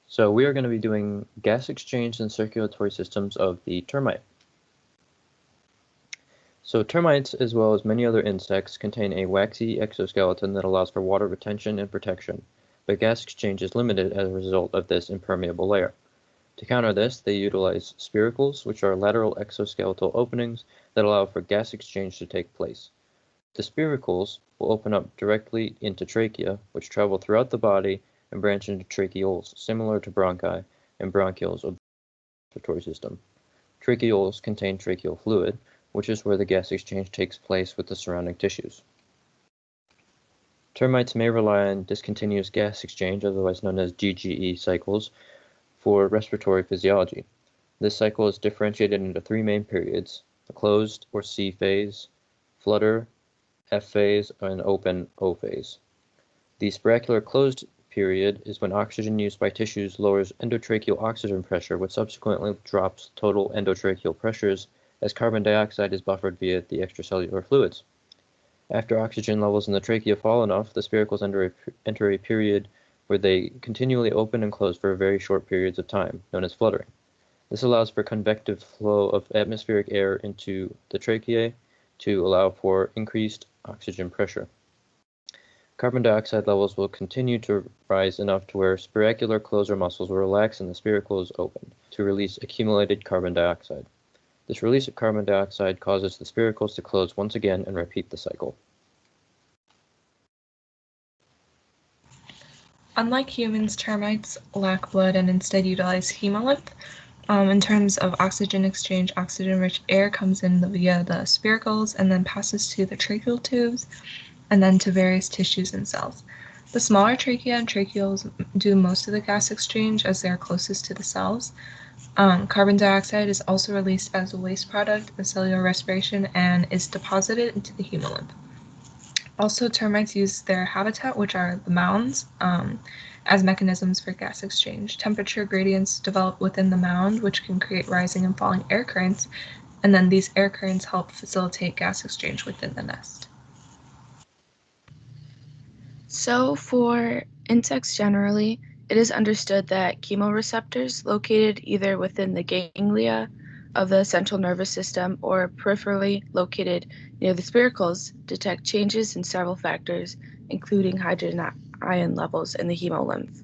So we are going to be doing gas exchange and circulatory systems of the termite. So termites, as well as many other insects, contain a waxy exoskeleton that allows for water retention and protection, but gas exchange is limited as a result of this impermeable layer. To counter this, they utilize spiracles, which are lateral exoskeletal openings that allow for gas exchange to take place. The spiracles will open up directly into trachea, which travel throughout the body and branch into tracheoles, similar to bronchi and bronchioles of the respiratory system. Tracheoles contain tracheal fluid, which is where the gas exchange takes place with the surrounding tissues. Termites may rely on discontinuous gas exchange, otherwise known as DGE cycles, for respiratory physiology. This cycle is differentiated into three main periods: a closed or C phase, flutter, F phase, and open O phase. The spirochelar closed period is when oxygen used by tissues lowers endotracheal oxygen pressure, which subsequently drops total endotracheal pressures as carbon dioxide is buffered via the extracellular fluids. After oxygen levels in the trachea fall enough, the spiracles enter a period where they continually open and close for very short periods of time, known as fluttering. This allows for convective flow of atmospheric air into the tracheae to allow for increased oxygen pressure. Carbon dioxide levels will continue to rise enough to where spirochelar closure muscles will relax and the spiracle is opened to release accumulated carbon dioxide. This release of carbon dioxide causes the spiracles to close once again and repeat the cycle. Unlike humans, termites lack blood and instead utilize hemolymph. In terms of oxygen exchange, oxygen-rich air comes in via the spiracles and then passes to the tracheal tubes and then to various tissues and cells. The smaller trachea and tracheoles do most of the gas exchange as they are closest to the cells. Carbon dioxide is also released as a waste product of cellular respiration and is deposited into the hemolymph. Also, termites use their habitat, which are the mounds, as mechanisms for gas exchange. Temperature gradients develop within the mound, which can create rising and falling air currents, and then these air currents help facilitate gas exchange within the nest. So for insects generally, it is understood that chemoreceptors located either within the ganglia of the central nervous system or peripherally located near the spiracles detect changes in several factors, including hydrogen ion levels in the hemolymph.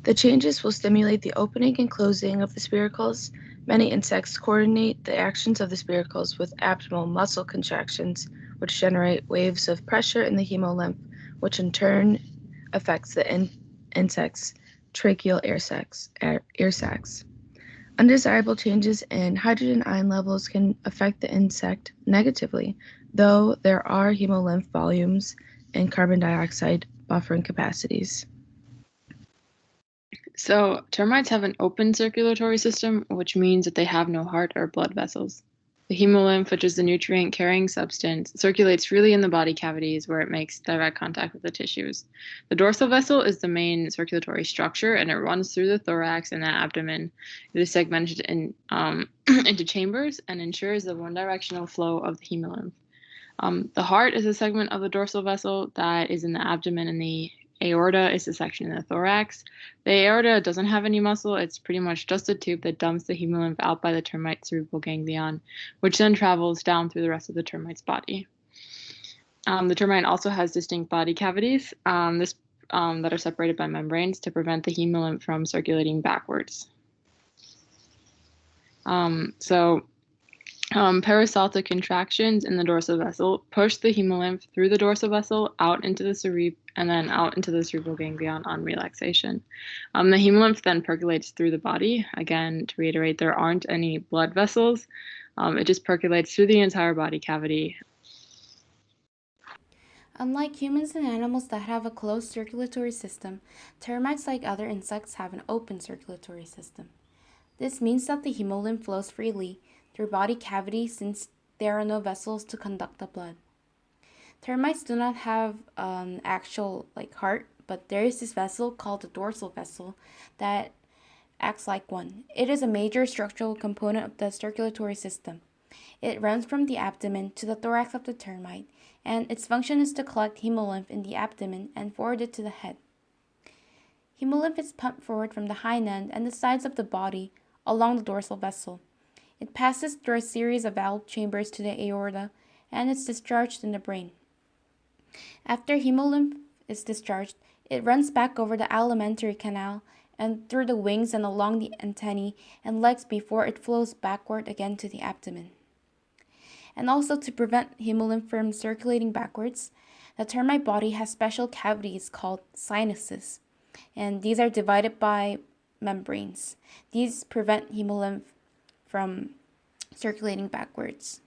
The changes will stimulate the opening and closing of the spiracles. Many insects coordinate the actions of the spiracles with abdominal muscle contractions, which generate waves of pressure in the hemolymph, which in turn affects the insect's tracheal air sacs. Undesirable changes in hydrogen ion levels can affect the insect negatively, though there are hemolymph volumes and carbon dioxide buffering capacities. So termites have an open circulatory system, which means that they have no heart or blood vessels. The hemolymph, which is the nutrient-carrying substance, circulates freely in the body cavities where it makes direct contact with the tissues. The dorsal vessel is the main circulatory structure, and it runs through the thorax and the abdomen. It is segmented into chambers and ensures the one-directional flow of the hemolymph. The heart is a segment of the dorsal vessel that is in the abdomen, and the aorta is the section in the thorax. The aorta doesn't have any muscle. It's pretty much just a tube that dumps the hemolymph out by the termite cerebral ganglion, which then travels down through the rest of the termite's body. The termite also has distinct body cavities that are separated by membranes to prevent the hemolymph from circulating backwards. Peristaltic contractions in the dorsal vessel push the hemolymph through the dorsal vessel out into the and then out into the cerebral ganglion on relaxation. The hemolymph then percolates through the body. Again, to reiterate, there aren't any blood vessels. It just percolates through the entire body cavity. Unlike humans and animals that have a closed circulatory system, termites, like other insects, have an open circulatory system. This means that the hemolymph flows freely through body cavities since there are no vessels to conduct the blood. Termites do not have an actual heart, but there is this vessel called the dorsal vessel that acts like one. It is a major structural component of the circulatory system. It runs from the abdomen to the thorax of the termite, and its function is to collect hemolymph in the abdomen and forward it to the head. Hemolymph is pumped forward from the hind end and the sides of the body along the dorsal vessel. It passes through a series of valve chambers to the aorta and is discharged in the brain. After hemolymph is discharged, it runs back over the alimentary canal and through the wings and along the antennae and legs before it flows backward again to the abdomen. And also, to prevent hemolymph from circulating backwards, the termite body has special cavities called sinuses, and these are divided by membranes. These prevent hemolymph from circulating backwards.